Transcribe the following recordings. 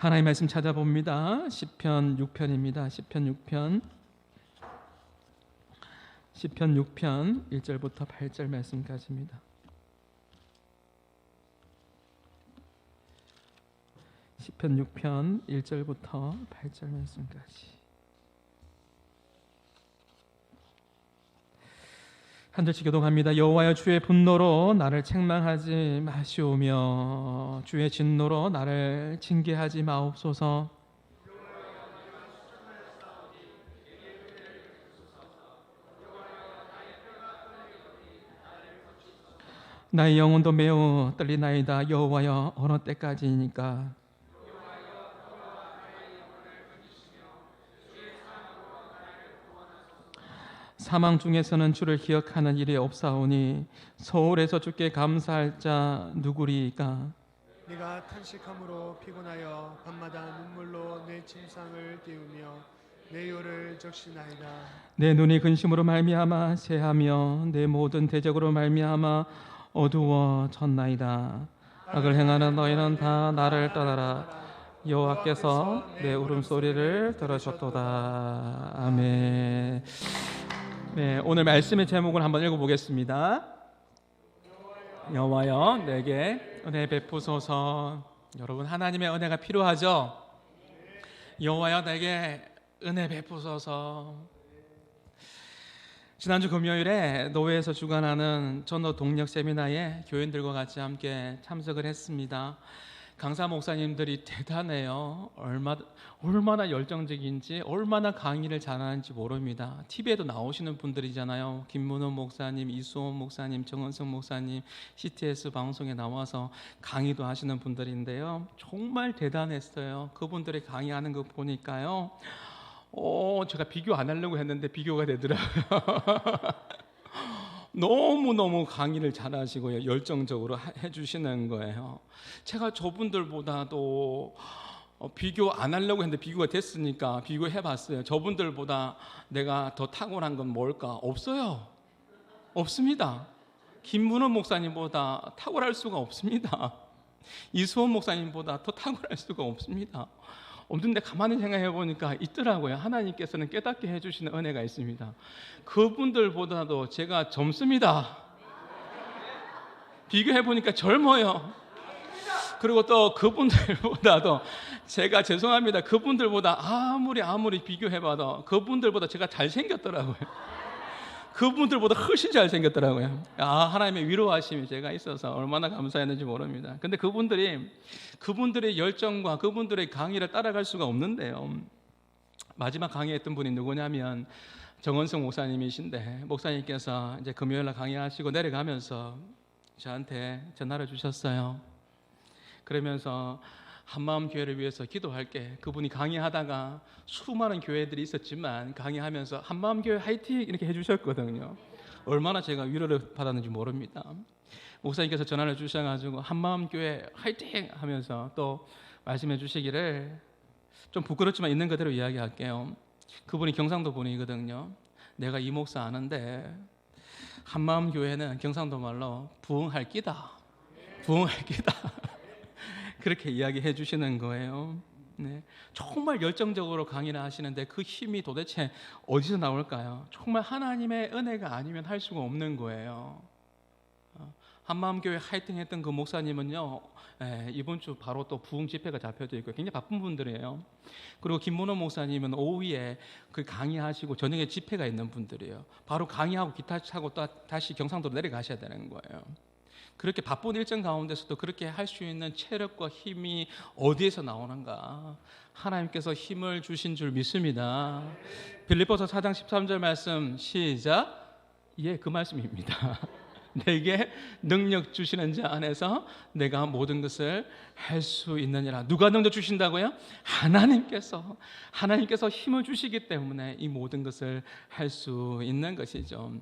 하나님의 말씀 찾아봅니다. 시편 6편입니다. 시편 6편 1절부터 8절 말씀까지입니다. 시편 6편 1절부터 8절 말씀까지. 한 절씩 교독합니다. 여호와여, 주의 분노로 나를 책망하지 마시오며 주의 진노로 나를 징계하지 마옵소서. 나의 영혼도 매우 떨리나이다. 여호와여, 어느 때까지이니까? 사망 중에서는 주를 기억하는 일이 없사오니 서울에서 주께 감사할 자 누구리이까? 네가 탄식함으로 피곤하여 밤마다 눈물로 내 침상을 띄우며 내 혀를 적시나이다. 내 눈이 근심으로 말미암아 새하며 내 모든 대적으로 말미암아 어두워졌나이다. 악을 행하는 너희는 다 나를 떠나라. 여호와께서 내 울음소리를 들으셨도다. 아멘. 네, 오늘 말씀의 제목을 한번 읽어보겠습니다. 여호와여, 내게 은혜 베푸소서. 여러분, 하나님의 은혜가 필요하죠? 여호와여, 내게 은혜 베푸소서. 지난주 금요일에 노회에서 주관하는 전도 동력 세미나에 교인들과 같이 함께 참석을 했습니다. 강사 목사님들이 대단해요. 얼마나 열정적인지, 얼마나 강의를 잘하는지 모릅니다. TV에도 나오시는 분들이잖아요. 김문원 목사님, 이수원 목사님, 정은성 목사님, CTS 방송에 나와서 강의도 하시는 분들인데요. 정말 대단했어요. 그분들이 강의하는 거 보니까요. 제가 비교 안 하려고 했는데 비교가 되더라고요. 너무너무 강의를 잘하시고요, 열정적으로 해주시는 거예요. 제가 저분들보다도 비교 안 하려고 했는데 비교가 됐으니까 비교해봤어요. 저분들보다 내가 더 탁월한 건 뭘까? 없어요. 없습니다. 김문원 목사님보다 탁월할 수가 없습니다. 이수원 목사님보다 더 탁월할 수가 없습니다. 없는데 가만히 생각해 보니까 있더라고요. 하나님께서는 깨닫게 해주시는 은혜가 있습니다. 그분들보다도 제가 젊습니다. 비교해 보니까 젊어요. 그리고 또 그분들보다도 제가 죄송합니다. 그분들보다 아무리 비교해봐도 그분들보다 제가 잘생겼더라고요. 그분들보다 훨씬 잘생겼더라고요. 하나님의 위로하심이 제가 있어서 얼마나 감사했는지 모릅니다. 근데 그분들의 열정과 그분들의 강의를 따라갈 수가 없는데요. 마지막 강의했던 분이 누구냐면 정은성 목사님이신데, 목사님께서 이제 금요일날 강의하시고 내려가면서 저한테 전화를 주셨어요. 그러면서 한마음 교회를 위해서 기도할게. 그분이 강의하다가 수많은 교회들이 있었지만 강의하면서 한마음 교회 화이팅 이렇게 해주셨거든요. 얼마나 제가 위로를 받았는지 모릅니다. 목사님께서 전화를 주셔가지고 한마음 교회 화이팅 하면서 또 말씀해 주시기를, 좀 부끄럽지만 있는 그대로 이야기할게요. 그분이 경상도 분이거든요. 내가 이 목사 아는데 한마음 교회는 경상도 말로 부흥할 끼다. 부흥할 끼다. 그렇게 이야기해 주시는 거예요. 네. 정말 열정적으로 강의를 하시는데 그 힘이 도대체 어디서 나올까요? 정말 하나님의 은혜가 아니면 할 수가 없는 거예요. 한마음교회 화이팅 했던 그 목사님은요, 이번 주 바로 또 부흥 집회가 잡혀져 있고 굉장히 바쁜 분들이에요. 그리고 김문호 목사님은 오후에 그 강의하시고 저녁에 집회가 있는 분들이에요. 바로 강의하고 기타 차고 또 다시 경상도로 내려가셔야 되는 거예요. 그렇게 바쁜 일정 가운데서도 그렇게 할 수 있는 체력과 힘이 어디에서 나오는가? 하나님께서 힘을 주신 줄 믿습니다. 빌립보서 4장 13절 말씀 시작. 예, 그 말씀입니다. 내게 능력 주시는 자 안에서 내가 모든 것을 할 수 있느니라. 누가 능력 주신다고요? 하나님께서 힘을 주시기 때문에 이 모든 것을 할 수 있는 것이죠.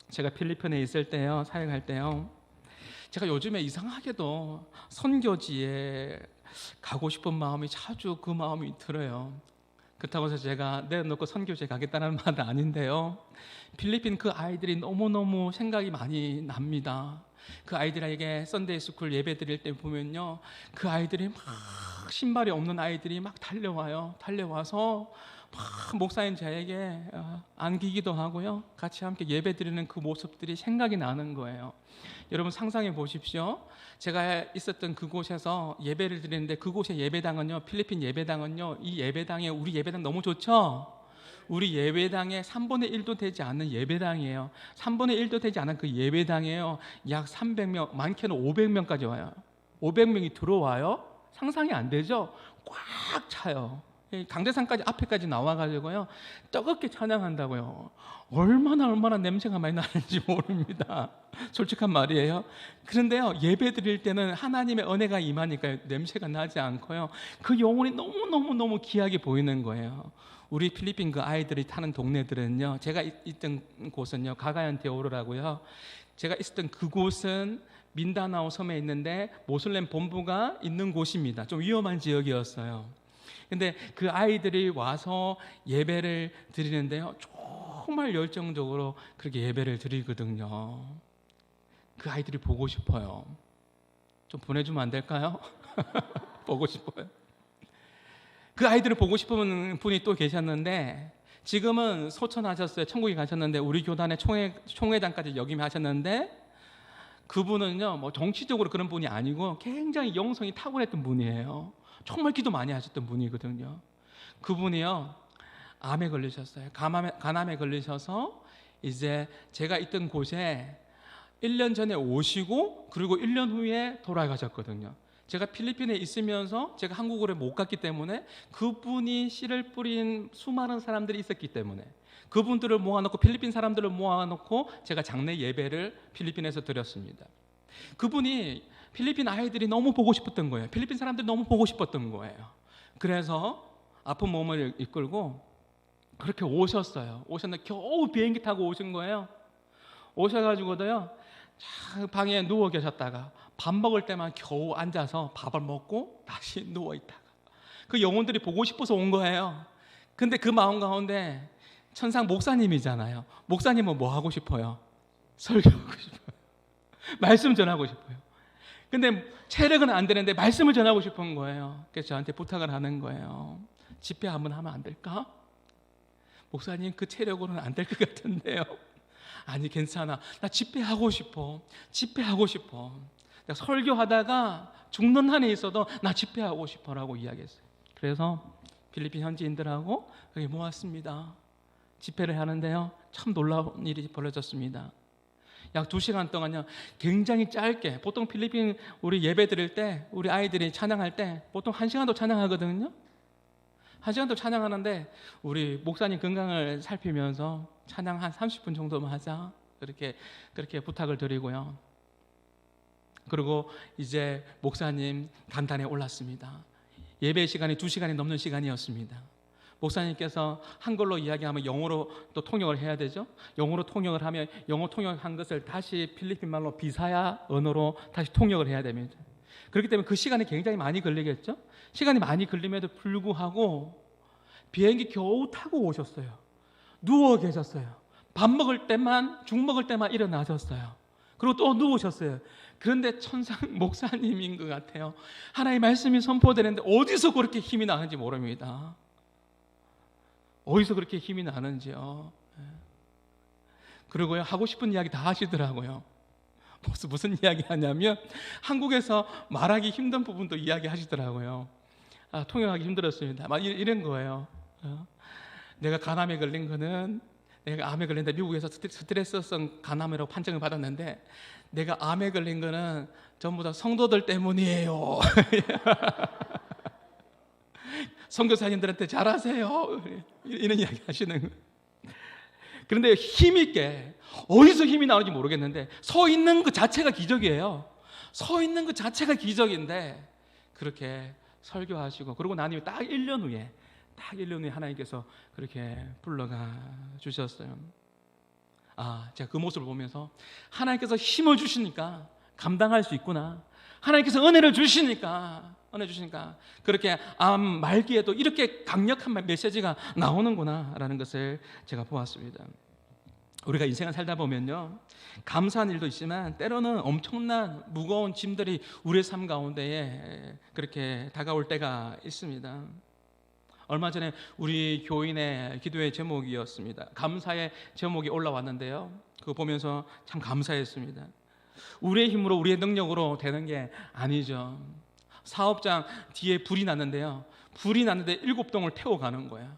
제가 필리핀에 있을 때요, 사역할 때요, 제가 요즘에 이상하게도 선교지에 가고 싶은 마음이 자주 그 마음이 들어요. 그렇다고 해서 제가 내려놓고 선교지에 가겠다는 말은 아닌데요, 필리핀 그 아이들이 너무너무 생각이 많이 납니다. 그 아이들에게 썬데이 스쿨 예배 드릴 때 보면요, 그 아이들이 막 신발이 없는 아이들이 막 달려와서 막 목사님 저에게 안기기도 하고요, 같이 함께 예배 드리는 그 모습들이 생각이 나는 거예요. 여러분 상상해 보십시오. 제가 있었던 그곳에서 예배를 드리는데, 그곳의 예배당은요, 필리핀 예배당은요, 이 예배당에 우리 예배당 너무 좋죠? 우리 예배당의 3분의 1도 되지 않는 예배당이에요. 3분의 1도 되지 않은 그 예배당이에요. 약 300명, 많게는 500명까지 와요. 500명이 들어와요. 상상이 안 되죠? 꽉 차요. 강대상까지 앞에까지 나와가지고요, 뜨겁게 찬양한다고요. 얼마나 냄새가 많이 나는지 모릅니다. 솔직한 말이에요. 그런데요, 예배 드릴 때는 하나님의 은혜가 임하니까 냄새가 나지 않고요, 그 영혼이 너무 귀하게 보이는 거예요. 우리 필리핀 그 아이들이 타는 동네들은요, 제가 있던 곳은요, 가가얀 데오르라고요. 제가 있었던 그곳은 민다나오 섬에 있는데 모슬렘 본부가 있는 곳입니다. 좀 위험한 지역이었어요. 근데 그 아이들이 와서 예배를 드리는데요, 정말 열정적으로 그렇게 예배를 드리거든요. 그 아이들이 보고 싶어요. 좀 보내주면 안 될까요? 보고 싶어요. 그 아이들을 보고 싶은 분이 또 계셨는데, 지금은 소천하셨어요. 천국에 가셨는데, 우리 교단의 총회장까지 역임하셨는데, 그분은요, 뭐 정치적으로 그런 분이 아니고 굉장히 영성이 탁월했던 분이에요. 정말 기도 많이 하셨던 분이거든요. 그분이요, 암에 걸리셨어요. 간암에 걸리셔서 이제 제가 있던 곳에 1년 전에 오시고, 그리고 1년 후에 돌아가셨거든요. 제가 필리핀에 있으면서 제가 한국으로 못 갔기 때문에, 그분이 씨를 뿌린 수많은 사람들이 있었기 때문에 그분들을 모아놓고, 필리핀 사람들을 모아놓고 제가 장례 예배를 필리핀에서 드렸습니다. 그분이 필리핀 아이들이 너무 보고 싶었던 거예요. 필리핀 사람들이 너무 보고 싶었던 거예요. 그래서 아픈 몸을 이끌고 그렇게 오셨어요. 오셨는데 겨우 비행기 타고 오신 거예요. 오셔가지고도요, 방에 누워 계셨다가 밥 먹을 때만 겨우 앉아서 밥을 먹고 다시 누워 있다가, 그 영혼들이 보고 싶어서 온 거예요. 근데 그 마음 가운데 천상 목사님이잖아요. 목사님은 뭐 하고 싶어요? 설교하고 싶어요. 말씀 전하고 싶어요. 근데 체력은 안 되는데 말씀을 전하고 싶은 거예요. 그래서 저한테 부탁을 하는 거예요. 집회 한번 하면 안 될까? 목사님, 그 체력으로는 안 될 것 같은데요. 아니, 괜찮아. 나 집회하고 싶어. 내가 설교하다가 죽는 한에 있어도 나 집회하고 싶어라고 이야기했어요. 그래서 필리핀 현지인들하고 거기 모았습니다. 집회를 하는데요, 참 놀라운 일이 벌어졌습니다. 약 2시간 동안요, 굉장히 짧게, 보통 필리핀 우리 예배 드릴 때, 우리 아이들이 찬양할 때 보통 1시간도 찬양하거든요. 1시간도 찬양하는데, 우리 목사님 건강을 살피면서 찬양 한 30분 정도만 하자, 그렇게 부탁을 드리고요. 그리고 이제 목사님 간단히 올랐습니다. 예배 시간이 2시간이 넘는 시간이었습니다. 목사님께서 한글로 이야기하면 영어로 또 통역을 해야 되죠. 영어로 통역을 하면, 영어 통역한 것을 다시 필리핀 말로 비사야 언어로 다시 통역을 해야 됩니다. 그렇기 때문에 그 시간이 굉장히 많이 걸리겠죠. 시간이 많이 걸림에도 불구하고 비행기 겨우 타고 오셨어요. 누워 계셨어요. 밥 먹을 때만, 죽 먹을 때만 일어나셨어요. 그리고 또 누우셨어요. 그런데 천상 목사님인 것 같아요. 하나님의 말씀이 선포되는데 어디서 그렇게 힘이 나는지 모릅니다. 어디서 그렇게 힘이 나는지요. 그리고요, 하고 싶은 이야기 다 하시더라고요. 무슨 이야기 하냐면, 한국에서 말하기 힘든 부분도 이야기 하시더라고요. 통역하기 힘들었습니다. 막 이런 거예요. 내가 간암에 걸린 거는, 내가 암에 걸린다, 미국에서 스트레스성 간암이라고 판정을 받았는데, 내가 암에 걸린 거는 전부 다 성도들 때문이에요. 선교사님들한테 잘하세요, 이런 이야기 하시는 거예요. 그런데 힘있게, 어디서 힘이 나오는지 모르겠는데, 서 있는 것 자체가 기적이에요. 서 있는 것 자체가 기적인데, 그렇게 설교하시고, 그리고 난 후에 딱 1년 후에 하나님께서 그렇게 불러가 주셨어요. 제가 그 모습을 보면서, 하나님께서 힘을 주시니까 감당할 수 있구나. 하나님께서 은혜를 주시니까 그렇게 암 말기에도 이렇게 강력한 메시지가 나오는구나 라는 것을 제가 보았습니다. 우리가 인생을 살다 보면요, 감사한 일도 있지만 때로는 엄청난 무거운 짐들이 우리의 삶 가운데에 그렇게 다가올 때가 있습니다. 얼마 전에 우리 교인의 기도의 제목이었습니다. 감사의 제목이 올라왔는데요, 그거 보면서 참 감사했습니다. 우리의 힘으로, 우리의 능력으로 되는 게 아니죠. 사업장 뒤에 불이 났는데요, 불이 났는데 7동을 태워가는 거야.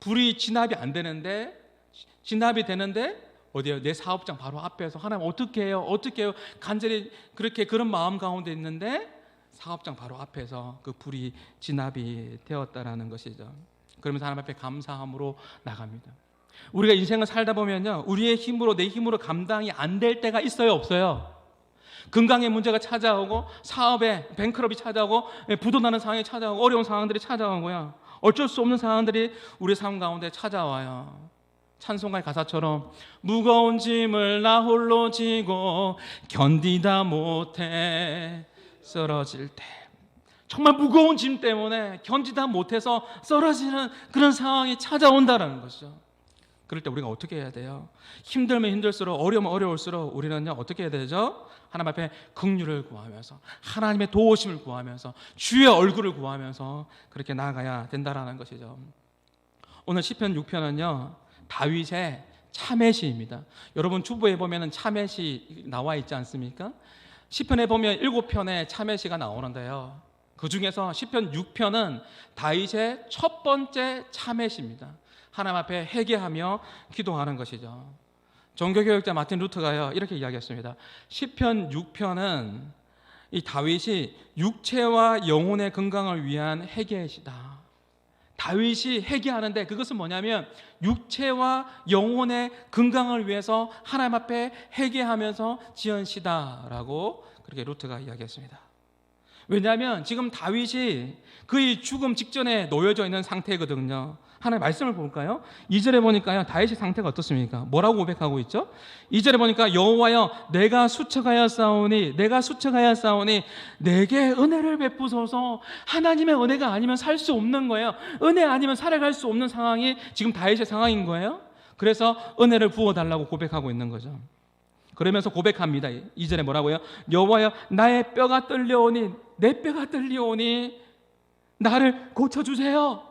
불이 진압이 안 되는데, 진압이 되는데 어디요? 내 사업장 바로 앞에서 하나님 어떻게 해요? 어떻게 해요? 간절히 그렇게 그런 마음 가운데 있는데 사업장 바로 앞에서 그 불이 진압이 되었다라는 것이죠. 그러면서 하나님 앞에 감사함으로 나갑니다. 우리가 인생을 살다 보면요, 우리의 힘으로, 내 힘으로 감당이 안 될 때가 있어요, 없어요? 건강에 문제가 찾아오고, 사업에 뱅크럽이 찾아오고, 부도나는 상황이 찾아오고, 어려운 상황들이 찾아오고요, 어쩔 수 없는 상황들이 우리 삶 가운데 찾아와요. 찬송가의 가사처럼 무거운 짐을 나 홀로 지고 견디다 못해 쓰러질 때, 정말 무거운 짐 때문에 견디다 못해서 쓰러지는 그런 상황이 찾아온다는 것이죠. 그럴 때 우리가 어떻게 해야 돼요? 힘들면 힘들수록, 어려우면 어려울수록 우리는요, 어떻게 해야 되죠? 하나님 앞에 긍휼을 구하면서, 하나님의 도우심을 구하면서, 주의 얼굴을 구하면서 그렇게 나아가야 된다라는 것이죠. 오늘 시편 6편은요 다윗의 참회시입니다. 여러분 주보에 보면 참회시 나와 있지 않습니까? 시편에 보면 7편의 참회시가 나오는데요, 그 중에서 시편 6편은 다윗의 첫 번째 참회시입니다. 하나님 앞에 회개하며 기도하는 것이죠. 종교개혁자 마틴 루터가요 이렇게 이야기했습니다. 시편 6편은 이 다윗이 육체와 영혼의 건강을 위한 회개시다. 다윗이 회개하는데 그것은 뭐냐면 육체와 영혼의 건강을 위해서 하나님 앞에 회개하면서 지은 시다라고 그렇게 루터가 이야기했습니다. 왜냐하면 지금 다윗이 그의 죽음 직전에 놓여져 있는 상태거든요. 하나의 말씀을 볼까요? 2절에 보니까요, 다윗의 상태가 어떻습니까? 뭐라고 고백하고 있죠? 2절에 보니까 여호와여 내가 수척하였사오니 내게 은혜를 베푸소서. 하나님의 은혜가 아니면 살 수 없는 거예요. 은혜 아니면 살아갈 수 없는 상황이 지금 다윗의 상황인 거예요. 그래서 은혜를 부어달라고 고백하고 있는 거죠. 그러면서 고백합니다. 2절에 뭐라고요? 여호와여 나의 뼈가 떨려오니, 내 뼈가 떨리오니 나를 고쳐주세요.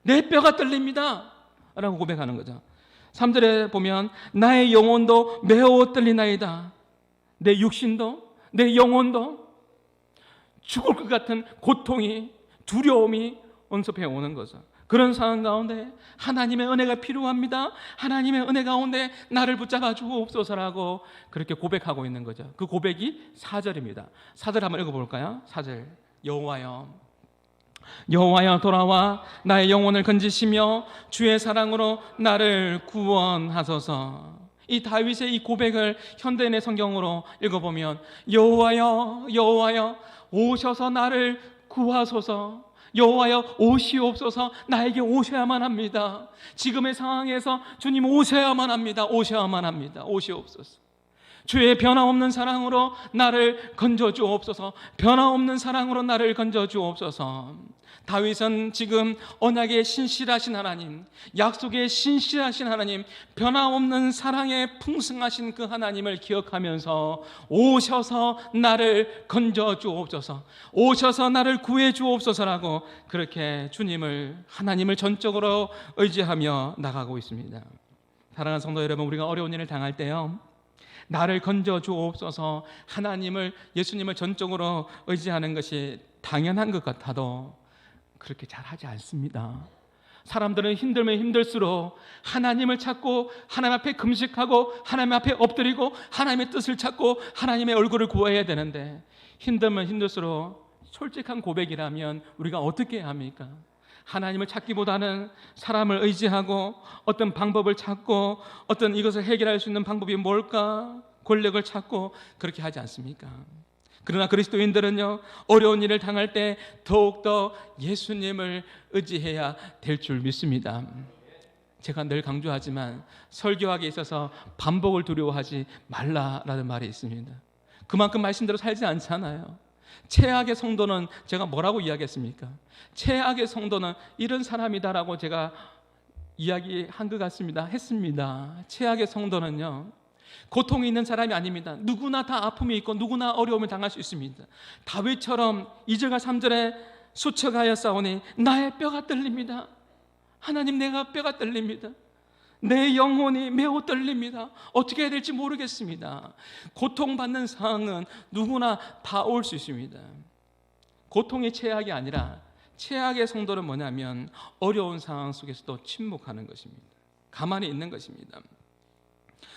내 뼈가 떨립니다 라고 고백하는 거죠. 3절에 보면 나의 영혼도 매우 떨리나이다. 내 육신도, 내 영혼도 죽을 것 같은 고통이, 두려움이 언섭해 오는 거죠. 그런 상황 가운데 하나님의 은혜가 필요합니다. 하나님의 은혜 가운데 나를 붙잡아 주옵소서라고 그렇게 고백하고 있는 거죠. 그 고백이 4절입니다. 4절 한번 읽어볼까요? 4절 여호와여 돌아와 나의 영혼을 건지시며 주의 사랑으로 나를 구원하소서. 이 다윗의 이 고백을 현대인의 성경으로 읽어보면 여호와여 오셔서 나를 구하소서. 여호와여 오시옵소서. 나에게 오셔야만 합니다. 지금의 상황에서 주님 오셔야만 합니다. 오시옵소서. 주의 변화없는 사랑으로 나를 건져주옵소서. 변화없는 사랑으로 나를 건져주옵소서. 다윗은 지금 언약의 신실하신 하나님, 약속의 신실하신 하나님, 변화없는 사랑에 풍성하신 그 하나님을 기억하면서 오셔서 나를 건져주옵소서, 오셔서 나를 구해주옵소서라고 그렇게 하나님을 전적으로 의지하며 나가고 있습니다. 사랑하는 성도 여러분, 우리가 어려운 일을 당할 때요, 나를 건져 주옵소서, 예수님을 전적으로 의지하는 것이 당연한 것 같아도 그렇게 잘 하지 않습니다. 사람들은 힘들면 힘들수록 하나님을 찾고 하나님 앞에 금식하고 하나님 앞에 엎드리고 하나님의 뜻을 찾고 하나님의 얼굴을 구해야 되는데, 힘들면 힘들수록 솔직한 고백이라면 우리가 어떻게 해야 합니까? 하나님을 찾기보다는 사람을 의지하고 어떤 방법을 찾고 어떤 이것을 해결할 수 있는 방법이 뭘까? 권력을 찾고 그렇게 하지 않습니까? 그러나 그리스도인들은요, 어려운 일을 당할 때 더욱더 예수님을 의지해야 될 줄 믿습니다. 제가 늘 강조하지만 설교하기에 있어서 반복을 두려워하지 말라라는 말이 있습니다. 그만큼 말씀대로 살지 않잖아요. 최악의 성도는 제가 뭐라고 이야기했습니까? 최악의 성도는 이런 사람이다라고 제가 이야기한 것 같습니다. 했습니다. 최악의 성도는요, 고통이 있는 사람이 아닙니다. 누구나 다 아픔이 있고 누구나 어려움을 당할 수 있습니다. 다윗처럼 2절과 3절에 수척하였사오니 나의 뼈가 떨립니다. 하나님, 내가 뼈가 떨립니다. 내 영혼이 매우 떨립니다. 어떻게 해야 될지 모르겠습니다. 고통받는 상황은 누구나 다 올 수 있습니다. 고통이 최악이 아니라 최악의 성도는 뭐냐면 어려운 상황 속에서도 침묵하는 것입니다. 가만히 있는 것입니다.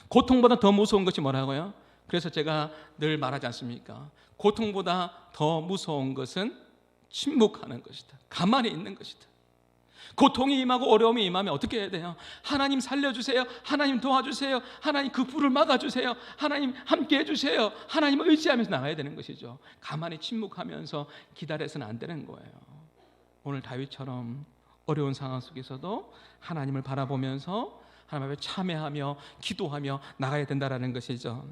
고통보다 더 무서운 것이 뭐라고요? 그래서 제가 늘 말하지 않습니까? 고통보다 더 무서운 것은 침묵하는 것이다. 가만히 있는 것이다. 고통이 임하고 어려움이 임하면 어떻게 해야 돼요? 하나님 살려주세요. 하나님 도와주세요. 하나님 그 불을 막아주세요. 하나님 함께 해주세요. 하나님을 의지하면서 나가야 되는 것이죠. 가만히 침묵하면서 기다려서는 안 되는 거예요. 오늘 다윗처럼 어려운 상황 속에서도 하나님을 바라보면서 하나님 앞에 참회하며 기도하며 나가야 된다는 것이죠.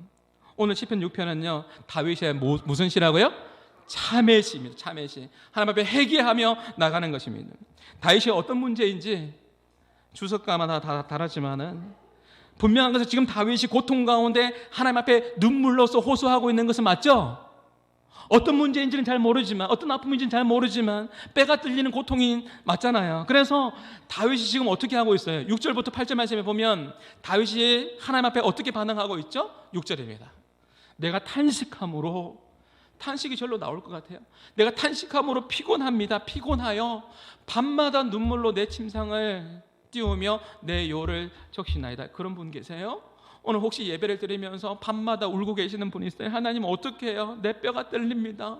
오늘 시편 6편은요, 다윗의 무슨 시라고요? 참회시입니다. 참회시. 하나님 앞에 회개하며 나가는 것입니다. 다윗이 어떤 문제인지 주석가마다 다 다르지만은 분명한 것은 지금 다윗이 고통 가운데 하나님 앞에 눈물로서 호소하고 있는 것은 맞죠? 어떤 문제인지는 잘 모르지만, 어떤 아픔인지는 잘 모르지만 뼈가 뚫리는 고통이 맞잖아요. 그래서 다윗이 지금 어떻게 하고 있어요? 6절부터 8절 말씀에 보면 다윗이 하나님 앞에 어떻게 반응하고 있죠? 6절입니다. 내가 탄식함으로, 탄식이 절로 나올 것 같아요. 내가 탄식함으로 피곤합니다. 피곤하여 밤마다 눈물로 내 침상을 띄우며 내 요를 적시나이다. 그런 분 계세요? 오늘 혹시 예배를 드리면서 밤마다 울고 계시는 분이 있어요. 하나님 어떻게 해요? 내 뼈가 떨립니다.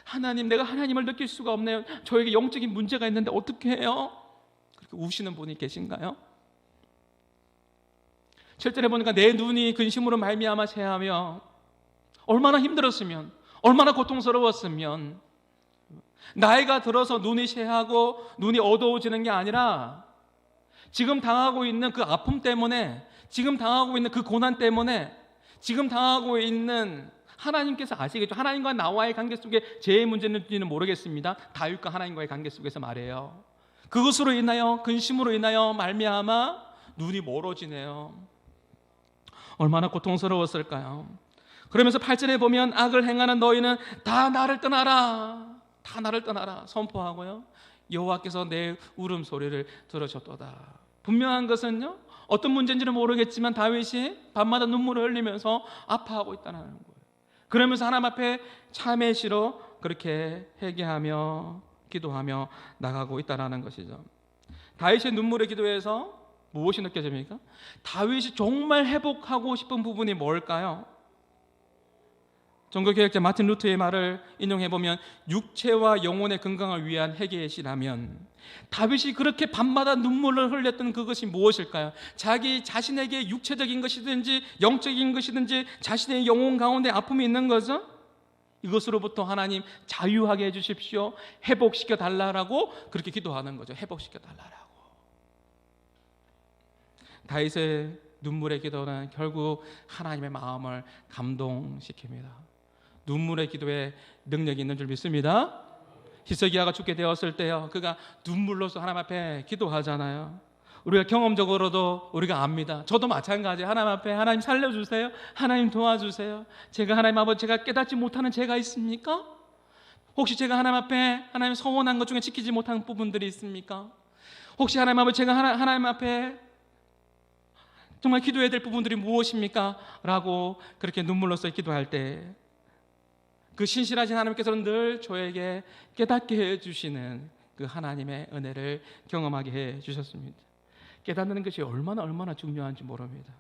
하나님, 내가 하나님을 느낄 수가 없네요. 저에게 영적인 문제가 있는데 어떻게 해요? 그렇게 우시는 분이 계신가요? 7절에 보니까 내 눈이 근심으로 말미암아 새하며, 얼마나 힘들었으면, 얼마나 고통스러웠으면, 나이가 들어서 눈이 새하고 눈이 어두워지는 게 아니라 지금 당하고 있는 그 아픔 때문에, 지금 당하고 있는 그 고난 때문에, 지금 당하고 있는, 하나님께서 아시겠죠? 하나님과 나와의 관계 속에 제 문제는지는 모르겠습니다. 다윗과 하나님과의 관계 속에서 말해요. 그것으로 인하여, 근심으로 인하여 말미암아 눈이 멀어지네요. 얼마나 고통스러웠을까요? 그러면서 8절에 보면 악을 행하는 너희는 다 나를 떠나라, 다 나를 떠나라 선포하고요, 여호와께서 내 울음소리를 들으셨도다. 분명한 것은요, 어떤 문제인지는 모르겠지만 다윗이 밤마다 눈물을 흘리면서 아파하고 있다는 거예요. 그러면서 하나님 앞에 참회시로 그렇게 회개하며 기도하며 나가고 있다는 것이죠. 다윗의 눈물의 기도에서 무엇이 느껴집니까? 다윗이 정말 회복하고 싶은 부분이 뭘까요? 종교개혁자 마틴 루터의 말을 인용해보면 육체와 영혼의 건강을 위한 회개의 시라면 다윗이 그렇게 밤마다 눈물을 흘렸던 그것이 무엇일까요? 자기 자신에게 육체적인 것이든지 영적인 것이든지 자신의 영혼 가운데 아픔이 있는 거죠? 이것으로부터 하나님 자유하게 해주십시오, 회복시켜 달라고 그렇게 기도하는 거죠. 회복시켜 달라고. 다윗의 눈물의 기도는 결국 하나님의 마음을 감동시킵니다. 눈물의 기도에 능력이 있는 줄 믿습니다. 히스기야가 죽게 되었을 때요, 그가 눈물로서 하나님 앞에 기도하잖아요. 우리가 경험적으로도 우리가 압니다. 저도 마찬가지예요. 하나님 앞에 하나님 살려주세요, 하나님 도와주세요. 제가 하나님 아버지, 제가 깨닫지 못하는 죄가 있습니까? 혹시 제가 하나님 앞에 하나님 서원한 것 중에 지키지 못한 부분들이 있습니까? 혹시 하나님 아버지, 제가 하나님 앞에 정말 기도해야 될 부분들이 무엇입니까? 라고 그렇게 눈물로써 기도할 때 그 신실하신 하나님께서는 늘 저에게 깨닫게 해주시는 그 하나님의 은혜를 경험하게 해주셨습니다. 깨닫는 것이 얼마나 중요한지 모릅니다.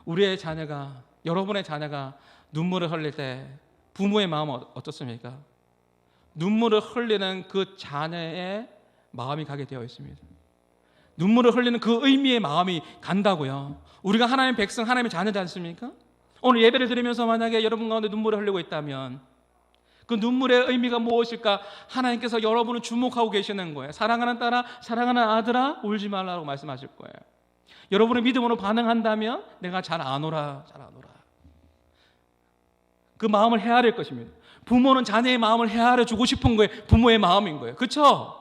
우리의 자녀가, 여러분의 자녀가 눈물을 흘릴 때 부모의 마음은 어떻습니까? 눈물을 흘리는 그 자녀의 마음이 가게 되어 있습니다. 눈물을 흘리는 그 의미의 마음이 간다고요. 우리가 하나님의 백성, 하나님의 자녀지 않습니까? 오늘 예배를 드리면서 만약에 여러분 가운데 눈물을 흘리고 있다면 그 눈물의 의미가 무엇일까? 하나님께서 여러분을 주목하고 계시는 거예요. 사랑하는 딸아, 사랑하는 아들아, 울지 말라고 말씀하실 거예요. 여러분의 믿음으로 반응한다면 내가 잘 아노라. 그 마음을 헤아릴 것입니다. 부모는 자녀의 마음을 헤아려 주고 싶은 거예요. 부모의 마음인 거예요. 그렇죠?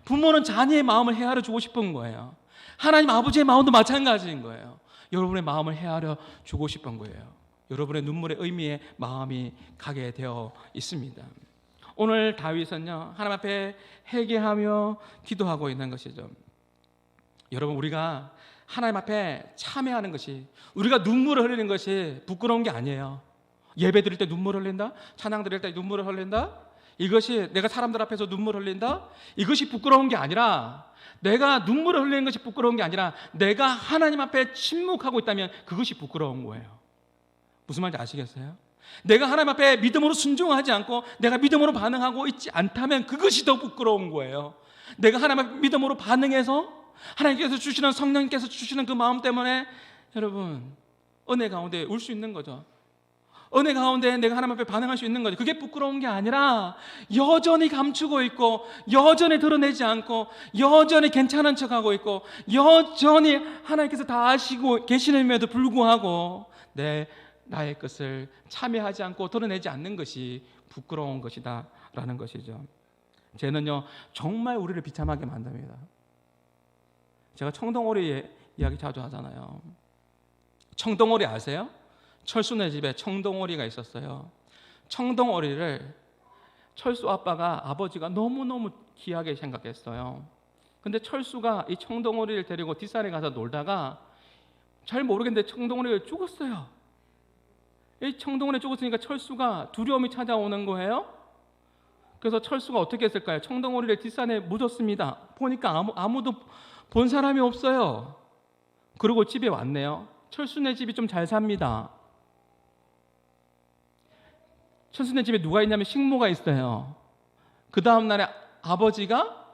부모는 자녀의 마음을 헤아려 주고 싶은 거예요. 하나님 아버지의 마음도 마찬가지인 거예요. 여러분의 마음을 헤아려 주고 싶은 거예요. 여러분의 눈물의 의미에 마음이 가게 되어 있습니다. 오늘 다윗은요, 하나님 앞에 회개하며 기도하고 있는 것이죠. 여러분, 우리가 하나님 앞에 참회하는 것이, 우리가 눈물을 흘리는 것이 부끄러운 게 아니에요. 예배 드릴 때 눈물 흘린다? 찬양 드릴 때 눈물을 흘린다? 이것이 내가 사람들 앞에서 눈물 흘린다? 이것이 부끄러운 게 아니라, 내가 눈물을 흘리는 것이 부끄러운 게 아니라 내가 하나님 앞에 침묵하고 있다면 그것이 부끄러운 거예요. 무슨 말인지 아시겠어요? 내가 하나님 앞에 믿음으로 순종하지 않고 내가 믿음으로 반응하고 있지 않다면 그것이 더 부끄러운 거예요. 내가 하나님 앞에 믿음으로 반응해서 하나님께서 주시는, 성령님께서 주시는 그 마음 때문에 여러분 은혜 가운데 울 수 있는 거죠. 은혜 가운데 내가 하나님 앞에 반응할 수 있는 거죠. 그게 부끄러운 게 아니라 여전히 감추고 있고, 여전히 드러내지 않고, 여전히 괜찮은 척하고 있고, 여전히 하나님께서 다 아시고 계시는데도 불구하고 나의 것을 참여하지 않고 드러내지 않는 것이 부끄러운 것이다 라는 것이죠. 쟤는요 정말 우리를 비참하게 만듭니다. 제가 청동오리 이야기 자주 하잖아요. 청동오리 아세요? 철수네 집에 청동오리가 있었어요. 청동오리를 철수 아빠가, 아버지가 너무너무 귀하게 생각했어요. 근데 철수가 이 청동오리를 데리고 뒷산에 가서 놀다가 잘 모르겠는데 청동오리가 죽었어요. 이 청동오리 죽었으니까 철수가 두려움이 찾아오는 거예요. 그래서 철수가 어떻게 했을까요? 청동오리를 뒷산에 묻었습니다. 보니까 아무도 본 사람이 없어요. 그리고 집에 왔네요. 철수네 집이 좀 잘 삽니다. 철수네 집에 누가 있냐면 식모가 있어요. 그 다음 날에 아버지가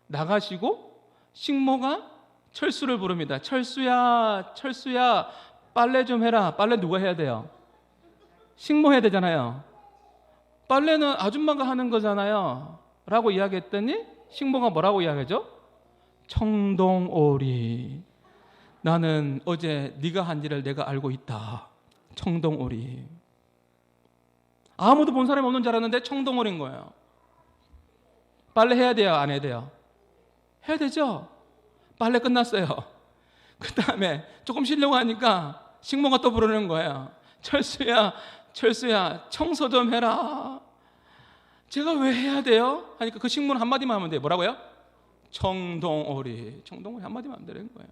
나가시고 식모가 철수를 부릅니다. 철수야, 철수야, 빨래 좀 해라. 빨래 누가 해야 돼요? 식모 해야 되잖아요. 빨래는 아줌마가 하는 거잖아요 라고 이야기했더니 식모가 뭐라고 이야기하죠? 청동오리, 나는 어제 네가 한 일을 내가 알고 있다. 청동오리. 아무도 본 사람이 없는 줄 알았는데 청동오리인 거예요. 빨래 해야 돼요? 안 해야 돼요? 해야 되죠? 빨래 끝났어요. 그 다음에 조금 쉬려고 하니까 식모가 또 부르는 거예요. 철수야, 철수야, 청소 좀 해라. 제가 왜 해야 돼요? 하니까 그 식모는 한마디만 하면 돼요. 뭐라고요? 청동오리. 청동오리 한마디만 하면 되는 거예요.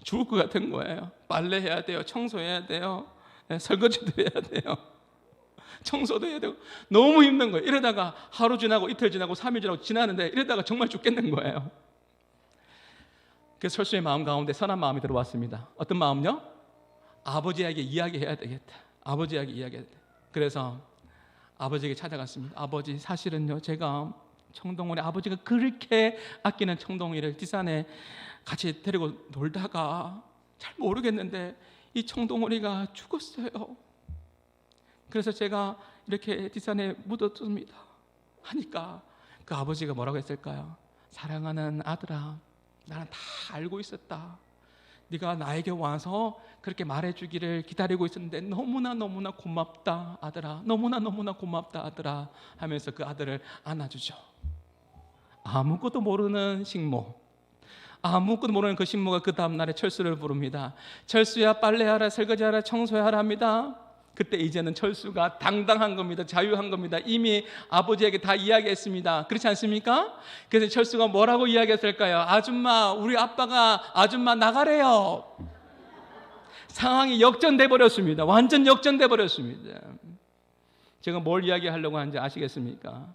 죽을 것 같은 거예요. 빨래 해야 돼요. 청소해야 돼요. 설거지도 해야 돼요. 청소도 해야 되고 너무 힘든 거예요. 이러다가 하루 지나고 이틀 지나고 3일 지나고 지나는데 이러다가 정말 죽겠는 거예요. 그래서 철수의 마음 가운데 선한 마음이 들어왔습니다. 어떤 마음요? 아버지에게 이야기해야 되겠다. 아버지에게 이야기해야 돼. 그래서 아버지에게 찾아갔습니다. 아버지, 사실은요 제가 청동오리, 아버지가 그렇게 아끼는 청동오리를 뒷산에 같이 데리고 놀다가 잘 모르겠는데 이 청동오리가 죽었어요. 그래서 제가 이렇게 뒷산에 묻었습니다 하니까 그 아버지가 뭐라고 했을까요? 사랑하는 아들아, 나는 다 알고 있었다. 네가 나에게 와서 그렇게 말해주기를 기다리고 있었는데 너무나 고맙다 아들아. 너무나 고맙다 아들아 하면서 그 아들을 안아주죠. 아무것도 모르는 식모, 아무것도 모르는 그 식모가 그 다음날에 철수를 부릅니다. 철수야, 빨래하라, 설거지하라, 청소하라 합니다. 그때 이제는 철수가 당당한 겁니다. 자유한 겁니다. 이미 아버지에게 다 이야기했습니다. 그렇지 않습니까? 그래서 철수가 뭐라고 이야기했을까요? 아줌마, 우리 아빠가 아줌마 나가래요. 상황이 역전돼 버렸습니다. 완전 역전돼 버렸습니다. 제가 뭘 이야기하려고 하는지 아시겠습니까?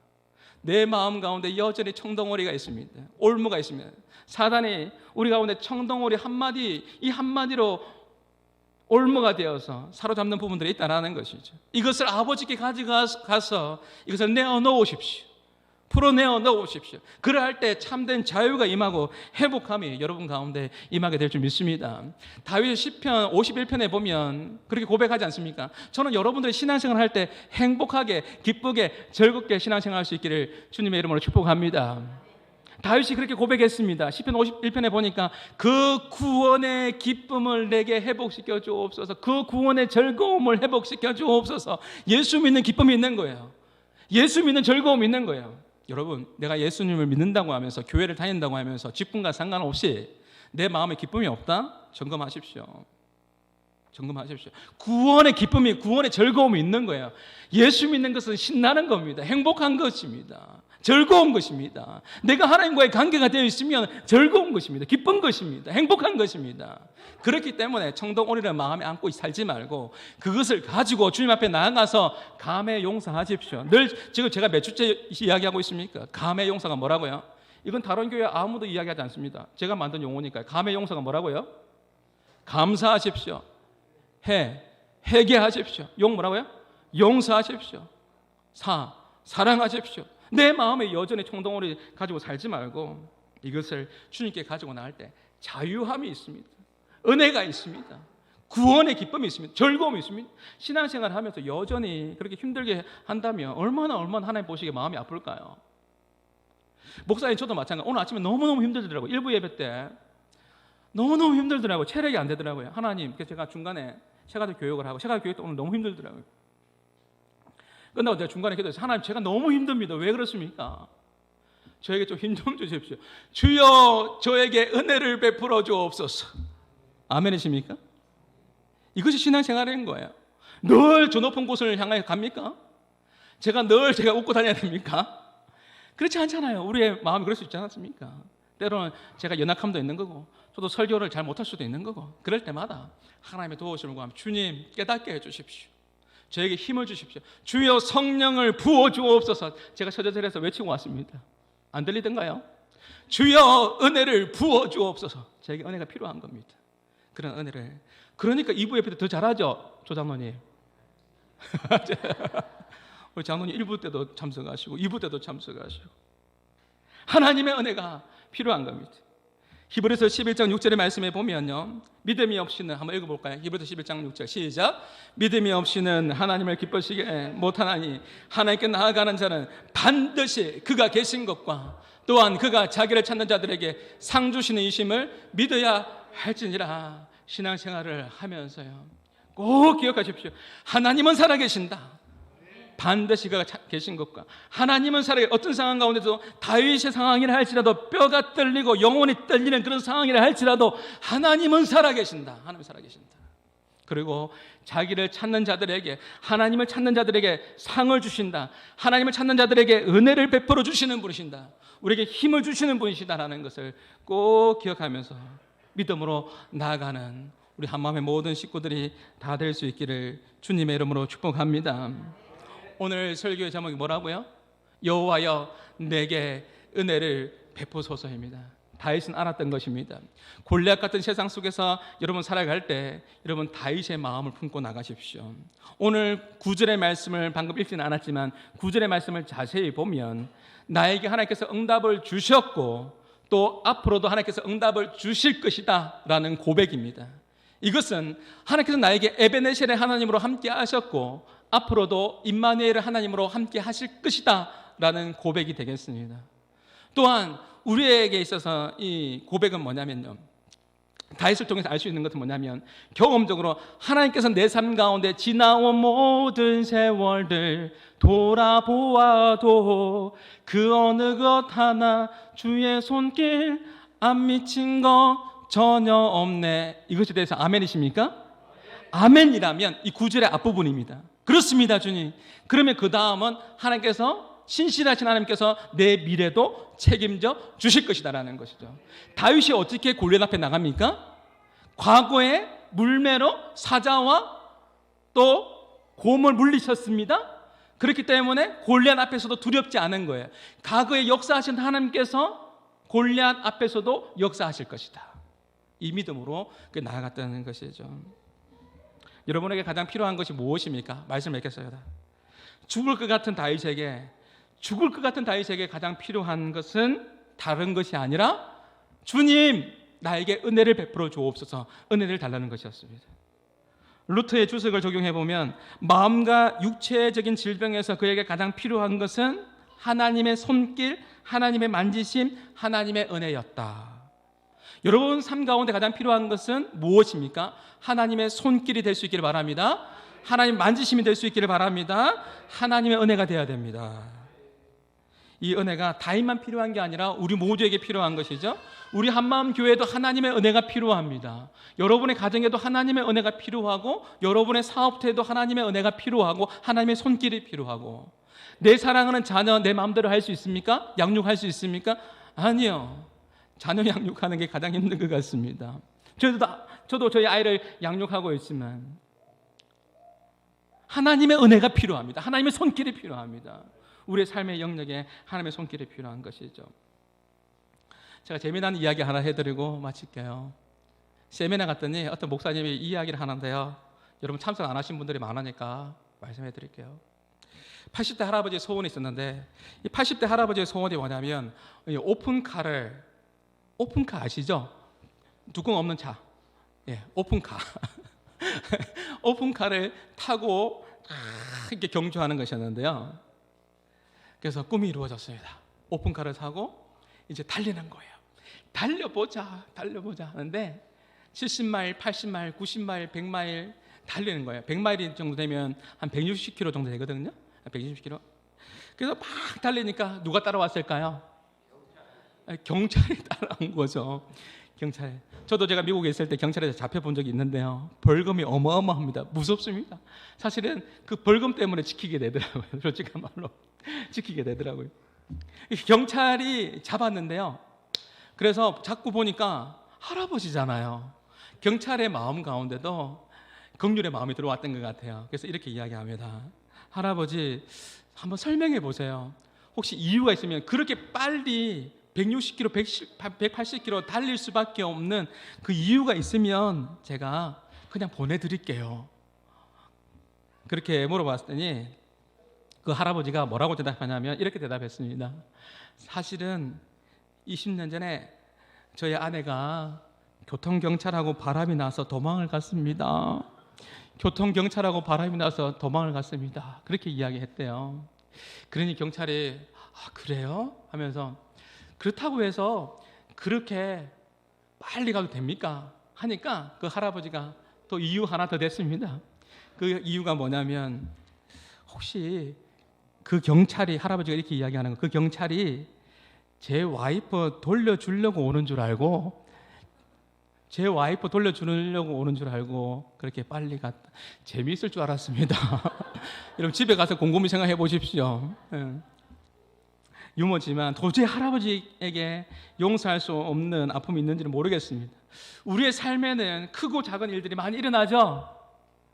내 마음 가운데 여전히 청동오리가 있습니다. 올무가 있습니다. 사단이 우리 가운데 청동오리 한마디, 이 한마디로 올무가 되어서 사로잡는 부분들이 있다는 것이죠. 이것을 아버지께 가져가서 이것을 내어놓으십시오. 풀어내어 놓으십시오. 그러할 때 참된 자유가 임하고 회복함이 여러분 가운데 임하게 될 줄 믿습니다. 다윗 시편 51편에 보면 그렇게 고백하지 않습니까? 저는 여러분들이 신앙생활 할 때 행복하게, 기쁘게, 즐겁게 신앙생활 할 수 있기를 주님의 이름으로 축복합니다. 다윗이 그렇게 고백했습니다. 시편 51편에 보니까 그 구원의 기쁨을 내게 회복시켜 주옵소서. 그 구원의 즐거움을 회복시켜 주옵소서. 예수 믿는 기쁨이 있는 거예요. 예수 믿는 즐거움이 있는 거예요. 여러분, 내가 예수님을 믿는다고 하면서 교회를 다닌다고 하면서 직분과 상관없이 내 마음에 기쁨이 없다? 점검하십시오. 점검하십시오. 구원의 기쁨이, 구원의 즐거움이 있는 거예요. 예수 믿는 것은 신나는 겁니다. 행복한 것입니다. 즐거운 것입니다. 내가 하나님과의 관계가 되어 있으면 즐거운 것입니다. 기쁜 것입니다. 행복한 것입니다. 그렇기 때문에 청동오리를 마음에 안고 살지 말고 그것을 가지고 주님 앞에 나아가서 감회 용서하십시오. 늘 지금 제가 몇 주째 이야기하고 있습니까? 감회 용서가 뭐라고요? 이건 다른 교회 아무도 이야기하지 않습니다. 제가 만든 용어니까요. 감회 용서가 뭐라고요? 감사하십시오. 회개하십시오. 용 뭐라고요? 용서하십시오. 사랑하십시오. 내 마음에 여전히 청동오리 가지고 살지 말고 이것을 주님께 가지고 나갈 때 자유함이 있습니다. 은혜가 있습니다. 구원의 기쁨이 있습니다. 즐거움이 있습니다. 신앙생활을 하면서 여전히 그렇게 힘들게 한다면 얼마나 하나님 보시기에 마음이 아플까요? 목사님 저도 마찬가지. 오늘 아침에 너무너무 힘들더라고요. 일부 예배 때 너무너무 힘들더라고요. 체력이 안 되더라고요. 하나님, 그래서 제가 중간에 새가족 교육을 하고 새가족 교육 때 오늘 너무 힘들더라고요. 끝나고 제가 중간에 기도했어요. 하나님, 제가 너무 힘듭니다. 왜 그렇습니까? 저에게 좀 힘 좀 주십시오. 주여, 저에게 은혜를 베풀어 주옵소서. 아멘이십니까? 이것이 신앙생활인 거예요. 늘 저 높은 곳을 향해 갑니까? 제가 웃고 다녀야 됩니까? 그렇지 않잖아요. 우리의 마음이 그럴 수 있지 않습니까? 때로는 제가 연약함도 있는 거고 저도 설교를 잘 못할 수도 있는 거고 그럴 때마다 하나님의 도우심을 구하면 주님 깨닫게 해주십시오. 저에게 힘을 주십시오. 주여 성령을 부어 주옵소서. 제가 서저절에서 외치고 왔습니다. 안 들리던가요? 주여 은혜를 부어 주옵소서. 저에게 은혜가 필요한 겁니다. 그런 은혜를. 그러니까 2부 예배 때 더 잘하죠, 조 장로님. 우리 장로님 1부 때도 참석하시고 2부 때도 참석하시고 하나님의 은혜가 필요한 겁니다. 히브리서 11장 6절의 말씀에 보면요, 믿음이 없이는, 한번 읽어볼까요? 히브리서 11장 6절 시작. 믿음이 없이는 하나님을 기쁘시게 못하나니 하나님께 나아가는 자는 반드시 그가 계신 것과 또한 그가 자기를 찾는 자들에게 상 주시는 이심을 믿어야 할지니라. 신앙생활을 하면서요 꼭 기억하십시오. 하나님은 살아계신다. 반드시 그가 계신 것과 하나님은 살아계. 어떤 상황 가운데서 다윗의 상황이라 할지라도 뼈가 떨리고 영혼이 떨리는 그런 상황이라 할지라도 하나님은 살아계신다. 하나님 살아계신다. 그리고 자기를 찾는 자들에게, 하나님을 찾는 자들에게 상을 주신다. 하나님을 찾는 자들에게 은혜를 베풀어 주시는 분이신다. 우리에게 힘을 주시는 분이시다라는 것을 꼭 기억하면서 믿음으로 나아가는 우리 한마음의 모든 식구들이 다 될 수 있기를 주님의 이름으로 축복합니다. 오늘 설교의 제목이 뭐라고요? 여호와여 내게 은혜를 베푸소서입니다. 다윗은 알았던 것입니다. 골리앗 같은 세상 속에서 여러분 살아갈 때 여러분 다윗의 마음을 품고 나가십시오. 오늘 9절의 말씀을 방금 읽지는 않았지만 9절의 말씀을 자세히 보면 나에게 하나님께서 응답을 주셨고 또 앞으로도 하나님께서 응답을 주실 것이다 라는 고백입니다. 이것은 하나님께서 나에게 에베네셀의 하나님으로 함께 하셨고 앞으로도 임마누엘의 하나님으로 함께 하실 것이다 라는 고백이 되겠습니다. 또한 우리에게 있어서 이 고백은 뭐냐면요, 다윗을 통해서 알 수 있는 것은 뭐냐면 경험적으로 하나님께서 내 삶 가운데 지나온 모든 세월들 돌아보아도 그 어느 것 하나 주의 손길 안 미친 것 전혀 없네. 이것에 대해서 아멘이십니까? 아멘이라면 이 9절의 앞부분입니다. 그렇습니다, 주님. 그러면 그 다음은 하나님께서 신실하신 하나님께서 내 미래도 책임져 주실 것이다라는 것이죠. 다윗이 어떻게 골리앗 앞에 나갑니까? 과거에 물매로 사자와 또 곰을 물리쳤습니다. 그렇기 때문에 골리앗 앞에서도 두렵지 않은 거예요. 과거에 역사하신 하나님께서 골리앗 앞에서도 역사하실 것이다. 이 믿음으로 나아갔다는 것이죠. 여러분에게 가장 필요한 것이 무엇입니까? 말씀을 읽겠어요. 죽을 것 같은 다윗에게 가장 필요한 것은 다른 것이 아니라 주님 나에게 은혜를 베풀어 주옵소서, 은혜를 달라는 것이었습니다. 루터의 주석을 적용해 보면 마음과 육체적인 질병에서 그에게 가장 필요한 것은 하나님의 손길, 하나님의 만지심, 하나님의 은혜였다. 여러분 삶 가운데 가장 필요한 것은 무엇입니까? 하나님의 손길이 될 수 있기를 바랍니다. 하나님 만지심이 될 수 있기를 바랍니다. 하나님의 은혜가 되어야 됩니다. 이 은혜가 다인만 필요한 게 아니라 우리 모두에게 필요한 것이죠. 우리 한마음 교회도 하나님의 은혜가 필요합니다. 여러분의 가정에도 하나님의 은혜가 필요하고, 여러분의 사업터에도 하나님의 은혜가 필요하고, 하나님의 손길이 필요하고. 내 사랑하는 자녀 내 마음대로 할 수 있습니까? 양육할 수 있습니까? 아니요. 자녀 양육하는 게 가장 힘든 것 같습니다. 저도 저희 아이를 양육하고 있지만 하나님의 은혜가 필요합니다. 하나님의 손길이 필요합니다. 우리의 삶의 영역에 하나님의 손길이 필요한 것이죠. 제가 재미난 이야기 하나 해드리고 마칠게요. 세미나 갔더니 어떤 목사님이 이야기를 하는데요. 여러분 참석 안 하신 분들이 많으니까 말씀해 드릴게요. 80대 할아버지의 소원이 있었는데, 이 80대 할아버지의 소원이 뭐냐면 오픈카 아시죠? 뚜껑 없는 차. 예, 오픈카. 오픈카를 타고 이렇게 경주하는 것이었는데요. 그래서 꿈이 이루어졌습니다. 오픈카를 타고 이제 달리는 거예요. 달려보자 하는데 70마일, 80마일, 90마일, 100마일 달리는 거예요. 100마일 정도 되면 한 160km 정도 되거든요. 120km. 그래서 막 달리니까 누가 따라왔을까요? 경찰이 따라온 거죠. 경찰. 저도 제가 미국에 있을 때 경찰에 잡혀본 적이 있는데요. 벌금이 어마어마합니다. 무섭습니다. 사실은 그 벌금 때문에 지키게 되더라고요. 솔직한 말로 지키게 되더라고요. 경찰이 잡았는데요. 그래서 자꾸 보니까 할아버지잖아요. 경찰의 마음 가운데도 긍휼의 마음이 들어왔던 것 같아요. 그래서 이렇게 이야기합니다. 할아버지, 한번 설명해 보세요. 혹시 이유가 있으면 그렇게 빨리 160km, 180km 달릴 수밖에 없는 그 이유가 있으면 제가 그냥 보내드릴게요. 그렇게 물어봤더니 그 할아버지가 뭐라고 대답하냐면 이렇게 대답했습니다. 사실은 20년 전에 저희 아내가 교통경찰하고 바람이 나서 도망을 갔습니다. 교통경찰하고 바람이 나서 도망을 갔습니다. 그렇게 이야기했대요. 그러니 경찰이 그래요? 하면서 그렇다고 해서 그렇게 빨리 가도 됩니까? 하니까 그 할아버지가 또 이유 하나 더 댔습니다. 그 이유가 뭐냐면 혹시 그 경찰이, 할아버지가 이렇게 이야기하는 거, 그 경찰이 제 와이프 돌려주려고 오는 줄 알고 그렇게 빨리 갔다. 재미있을 줄 알았습니다. 여러분 집에 가서 곰곰이 생각해 보십시오. 유머지만 도저히 할아버지에게 용서할 수 없는 아픔이 있는지는 모르겠습니다. 우리의 삶에는 크고 작은 일들이 많이 일어나죠.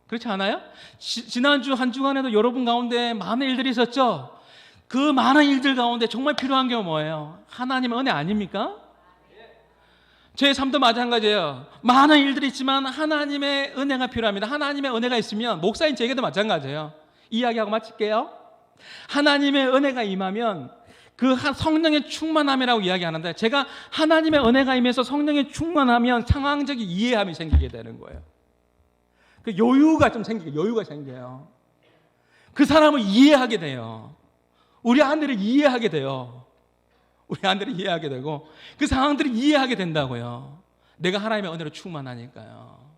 그렇지 않아요? 지난주 한 주간에도 여러분 가운데 많은 일들이 있었죠. 그 많은 일들 가운데 정말 필요한 게 뭐예요? 하나님의 은혜 아닙니까? 제 삶도 마찬가지예요. 많은 일들이 있지만 하나님의 은혜가 필요합니다. 하나님의 은혜가 있으면, 목사인 제게도 마찬가지예요. 이야기하고 마칠게요. 하나님의 은혜가 임하면 그 성령의 충만함이라고 이야기하는데, 제가 하나님의 은혜가 임해서 성령의 충만하면 상황적인 이해함이 생기게 되는 거예요. 그 여유가 생겨요. 그 사람을 이해하게 돼요. 우리 아내를 이해하게 돼요. 우리 아내를 이해하게 되고 그 상황들을 이해하게 된다고요. 내가 하나님의 은혜로 충만하니까요.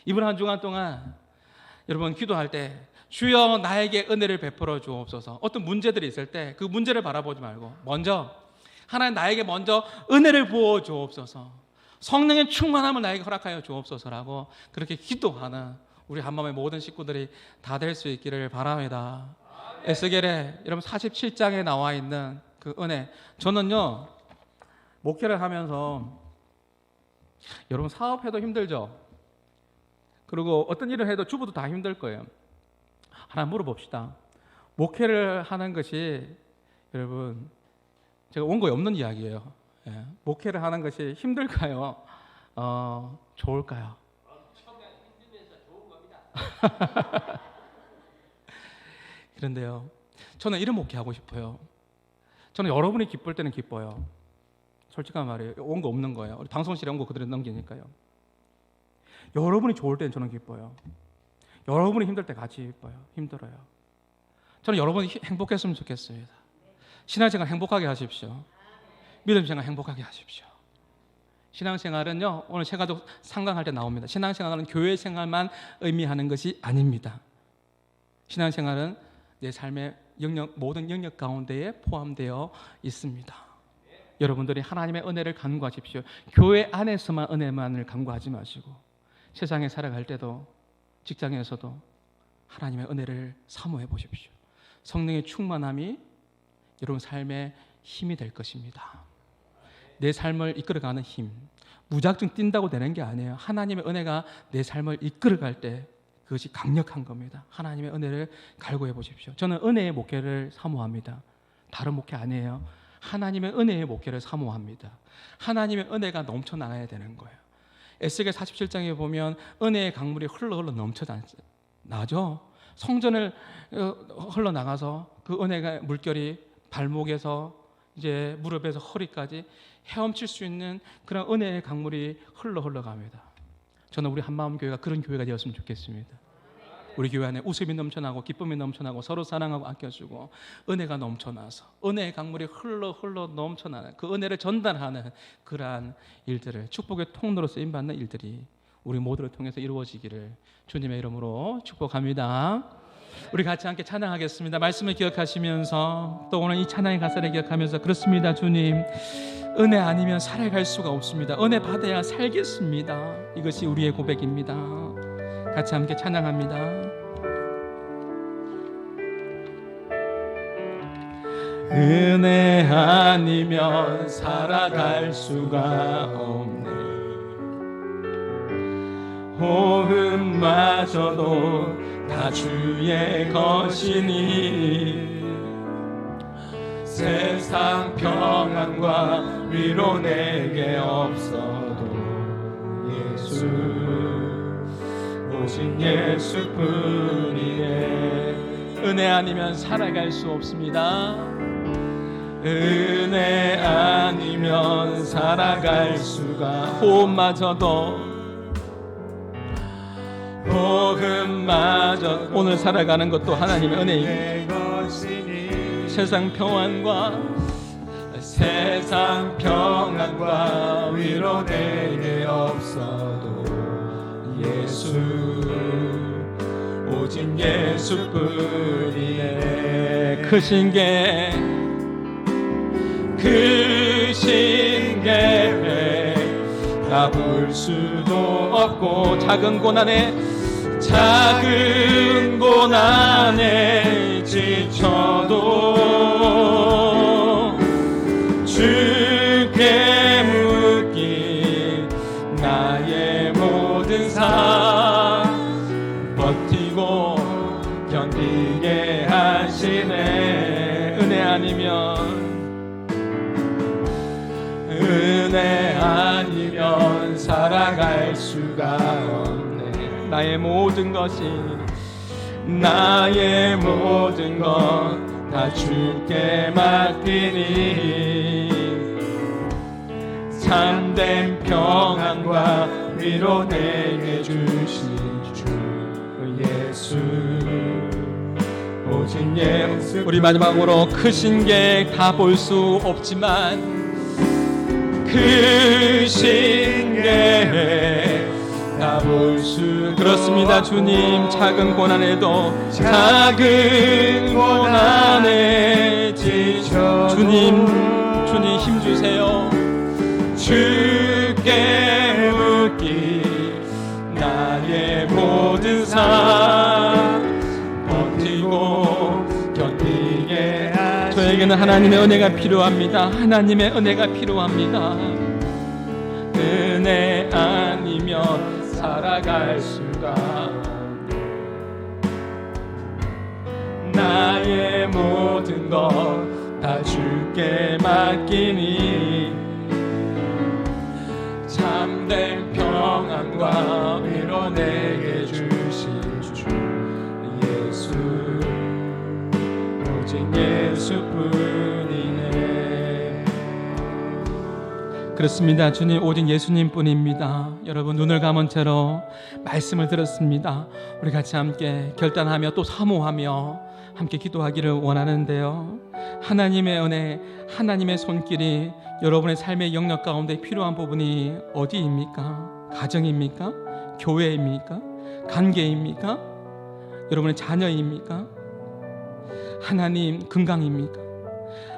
이번 한 주간 동안 여러분 기도할 때 주여 나에게 은혜를 베풀어 주옵소서. 어떤 문제들이 있을 때 그 문제를 바라보지 말고 먼저 하나님 나에게 먼저 은혜를 부어 주옵소서. 성령의 충만함을 나에게 허락하여 주옵소서라고 그렇게 기도하는 우리 한마음의 모든 식구들이 다 될 수 있기를 바랍니다. 에스겔의 여러분 47장에 나와 있는 그 은혜. 저는요 목회를 하면서 여러분 사업해도 힘들죠. 그리고 어떤 일을 해도 주부도 다 힘들 거예요. 하나 물어봅시다. 목회를 하는 것이 여러분 제가 원고에 없는 이야기예요. 예. 목회를 하는 것이 힘들까요? 좋을까요? 처음에 힘들면서 좋은 겁니다. 그런데요, 저는 이런 목회하고 싶어요. 저는 여러분이 기쁠 때는 기뻐요. 솔직한 말이에요. 원고 없는 거예요. 우리 방송실에 원고 그대로 넘기니까요. 여러분이 좋을 때는 저는 기뻐요. 여러분이 힘들 때 같이 기뻐요. 힘들어요. 저는 여러분이 행복했으면 좋겠습니다. 신앙생활 행복하게 하십시오. 믿음생활 행복하게 하십시오. 신앙생활은요, 오늘 제가도 상강할 때 나옵니다. 신앙생활은 교회 생활만 의미하는 것이 아닙니다. 신앙생활은 내 삶의 모든 영역 가운데에 포함되어 있습니다. 여러분들이 하나님의 은혜를 간구하십시오. 교회 안에서만 은혜만을 간구하지 마시고 세상에 살아갈 때도 직장에서도 하나님의 은혜를 사모해 보십시오. 성령의 충만함이 여러분 삶의 힘이 될 것입니다. 내 삶을 이끌어가는 힘, 무작정 뛴다고 되는 게 아니에요. 하나님의 은혜가 내 삶을 이끌어갈 때 그것이 강력한 겁니다. 하나님의 은혜를 갈구해 보십시오. 저는 은혜의 목회를 사모합니다. 다른 목회 아니에요. 하나님의 은혜의 목회를 사모합니다. 하나님의 은혜가 넘쳐나가야 되는 거예요. 에스겔 47장에 보면 은혜의 강물이 흘러 넘쳐나죠. 성전을 흘러나가서 그 은혜가 물결이 발목에서 이제 무릎에서 허리까지 헤엄칠 수 있는 그런 은혜의 강물이 흘러갑니다. 저는 우리 한마음 교회가 그런 교회가 되었으면 좋겠습니다. 우리 교회 안에 웃음이 넘쳐나고 기쁨이 넘쳐나고 서로 사랑하고 아껴주고 은혜가 넘쳐나서 은혜의 강물이 흘러 넘쳐나는 그 은혜를 전달하는 그러한 일들을 축복의 통로로 쓰임받는 일들이 우리 모두를 통해서 이루어지기를 주님의 이름으로 축복합니다. 우리 같이 함께 찬양하겠습니다. 말씀을 기억하시면서 또 오늘 이 찬양의 가사를 기억하면서 그렇습니다. 주님, 은혜 아니면 살아갈 수가 없습니다. 은혜 받아야 살겠습니다. 이것이 우리의 고백입니다. 같이 함께 찬양합니다. 은혜 아니면 살아갈 수가 없네. 호흡마저도 다 주의 것이니 세상 평안과 위로 내게 없어도 예수 오직 예수뿐이네. 은혜 아니면 살아갈 수 없습니다. 은혜 아니면 살아갈 수가 호흡마저도 오늘 살아가는 것도 하나님의 은혜입니다. 세상 평안과 위로 내게 없어도 예수 오직 예수뿐이네. 크신 게 다 볼 수도 없고 작은 고난에 지쳐도 주께 묻기 나의 모든 삶 버티고 견디게 하시네. 은혜 아니면 살아갈 수가 없네. 나의 모든 것 다 주께 맡기니 참된 평안과 위로 내게 주신 주 예수 오직 예수. 우리 마지막으로 크신 게 다 볼 수 없지만 크신 게 다 볼 수 그렇습니다. 주님, 작은 고난에 지쳐 주님 힘 주세요. 주께 묻기 나의 모든 삶 버티고 견디게 하시네. 저에게는 하나님의 은혜가 필요합니다. 하나님의 은혜가 필요합니다. 은혜 아니면 살아갈 수가 없네. 나의 모든 것 다 주께 맡기니 참된 평안과 위로 내게 주신 주 예수 오직 예수뿐이네. 그렇습니다. 주님, 오직 예수님뿐입니다. 여러분, 눈을 감은 채로 말씀을 들었습니다. 우리 같이 함께 결단하며 또 사모하며 함께 기도하기를 원하는데요. 하나님의 은혜, 하나님의 손길이 여러분의 삶의 영역 가운데 필요한 부분이 어디입니까? 가정입니까? 교회입니까? 관계입니까? 여러분의 자녀입니까? 하나님 건강입니까?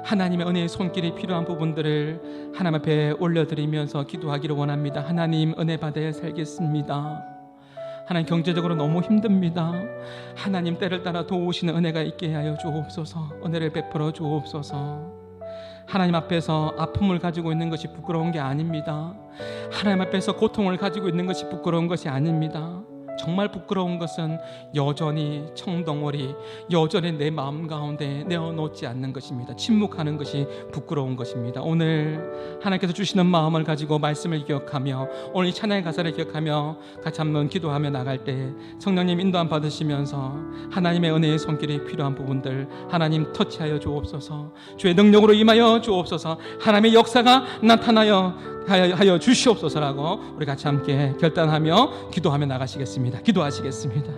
하나님의 은혜의 손길이 필요한 부분들을 하나님 앞에 올려드리면서 기도하기를 원합니다. 하나님 은혜 받아야 살겠습니다. 하나님 경제적으로 너무 힘듭니다. 하나님 때를 따라 도우시는 은혜가 있게 하여 주옵소서. 은혜를 베풀어 주옵소서. 하나님 앞에서 아픔을 가지고 있는 것이 부끄러운 게 아닙니다. 하나님 앞에서 고통을 가지고 있는 것이 부끄러운 것이 아닙니다. 정말 부끄러운 것은 여전히 청덩어리, 여전히 내 마음 가운데 내어놓지 않는 것입니다. 침묵하는 것이 부끄러운 것입니다. 오늘 하나님께서 주시는 마음을 가지고 말씀을 기억하며 오늘 이 찬양의 가사를 기억하며 같이 한번 기도하며 나갈 때 성령님 인도함 받으시면서 하나님의 은혜의 손길이 필요한 부분들 하나님 터치하여 주옵소서. 주의 능력으로 임하여 주옵소서. 하나님의 역사가 나타나여 주시옵소서라고 우리 같이 함께 결단하며 기도하며 나가시겠습니다. 기도하시겠습니다.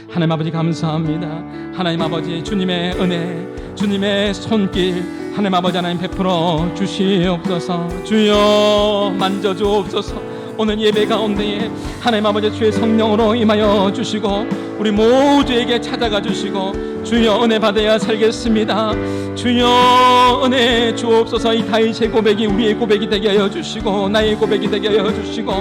하나님 아버지 감사합니다. 하나님 아버지 주님의 은혜, 주님의 손길 하나님 아버지 하나님 베풀어 주시옵소서. 주여 만져주옵소서. 오늘 예배 가운데에 하나님 아버지 주의 성령으로 임하여 주시고 우리 모두에게 찾아가 주시고 주여 은혜 받아야 살겠습니다. 주여 은혜 주옵소서. 이 다윗의 고백이 우리의 고백이 되게 하여 주시고 나의 고백이 되게 하여 주시고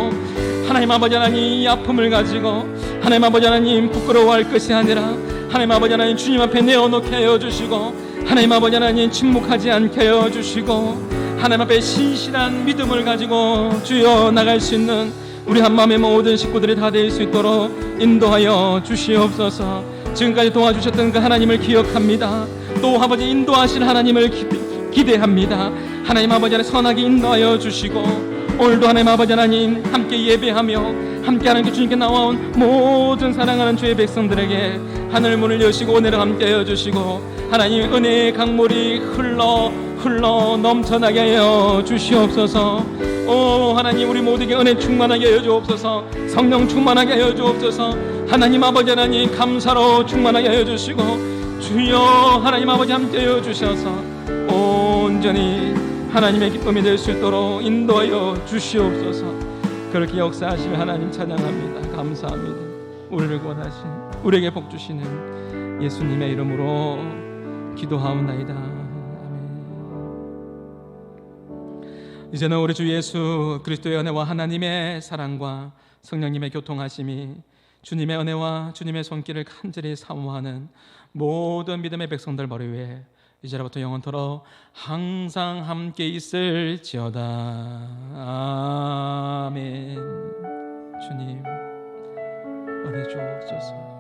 하나님 아버지 하나님 이 아픔을 가지고 하나님 아버지 하나님 부끄러워할 것이 아니라 하나님 아버지 하나님 주님 앞에 내어놓게 하여 주시고 하나님 아버지 하나님 침묵하지 않게 하여 주시고 하나님 앞에 신실한 믿음을 가지고 주여 나갈 수 있는 우리 한마음의 모든 식구들이 다 될 수 있도록 인도하여 주시옵소서. 지금까지 도와주셨던 그 하나님을 기억합니다. 또 아버지 인도하실 하나님을 기대합니다. 하나님 아버지 하나님 선하게 인도하여 주시고 오늘도 하나님 아버지 하나님 함께 예배하며 함께 하나님께 주님께 나와온 모든 사랑하는 주의 백성들에게 하늘 문을 여시고 은혜를 함께하여 주시고 하나님 은혜의 강물이 흘러 넘쳐나게 하여 주시옵소서. 오 하나님 우리 모두에게 은혜 충만하게 하여 주옵소서. 성령 충만하게 하여 주옵소서. 하나님 아버지 하나님 감사로 충만하게 하여 주시고 주여 하나님 아버지 함께 하여 주셔서 온전히 하나님의 기쁨이 될 수 있도록 인도하여 주시옵소서. 그렇게 역사하시며 하나님 찬양합니다. 감사합니다. 우리를 구원하신 우리에게 복 주시는 예수님의 이름으로 기도하옵나이다. 아멘. 이제는 우리 주 예수 그리스도의 은혜와 하나님의 사랑과 성령님의 교통하심이 주님의 은혜와 주님의 손길을 간절히 사모하는 모든 믿음의 백성들 머리 위에 이제로부터 영원토록 항상 함께 있을지어다. 아멘. 주님 은혜 주옵소서.